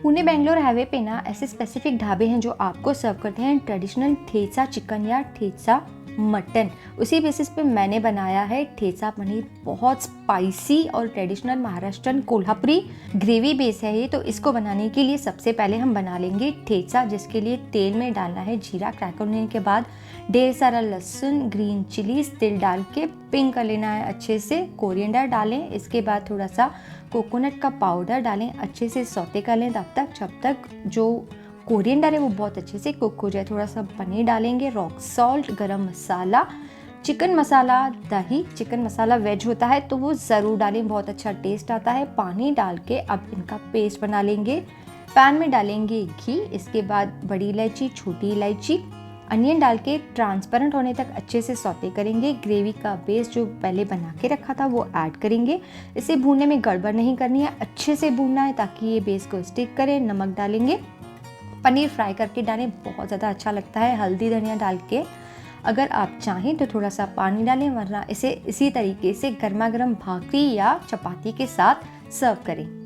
Pune Bangalore highway पे ना ऐसे स्पेसिफिक ढाबे हैं जो आपको सर्व करते हैं ट्रेडिशनल ठेचा चिकन या ठेचा मटन। उसी बेसिस पे मैंने बनाया है ठेचा पनीर। बहुत स्पाइसी और traditional Maharashtrian Kolhapuri gravy base है ये। तो इसको बनाने के लिए सबसे पहले हम बना लेंगे ठेचा, जिसके लिए तेल में डालना है जीरा। क्रैक होने के बाद ढेर सारा लहसुन, ग्रीन चिलीज, तिल डाल के पिंक कर लेना है अच्छे से। कोरिएंडर डालें, इसके बाद थोड़ा सा कोकोनट का पाउडर डालें, अच्छे से सौते कर लें तब तक जब तक जो कोरिएंडर है वो बहुत अच्छे से कुक हो जाए। थोड़ा सा पनीर डालेंगे, रॉक सॉल्ट, गरम मसाला, चिकन मसाला, दही। चिकन मसाला वेज होता है तो वो ज़रूर डालें, बहुत अच्छा टेस्ट आता है। पानी डाल के अब इनका पेस्ट बना लेंगे। पैन में डालेंगे घी, इसके बाद बड़ी इलायची, छोटी इलायची, अनियन डाल के ट्रांसपेरेंट होने तक अच्छे से सौते करेंगे। ग्रेवी का बेस जो पहले बना के रखा था वो ऐड करेंगे। इसे भूनने में गड़बड़ नहीं करनी है, अच्छे से भूनना है ताकि ये बेस को स्टिक करे। नमक डालेंगे, पनीर फ्राई करके डालें, बहुत ज़्यादा अच्छा लगता है। हल्दी धनिया डाल के अगर आप चाहें तो थोड़ा सा पानी डालें, वरना इसे इसी तरीके से गर्मा गर्म भाकरी या चपाती के साथ सर्व करें।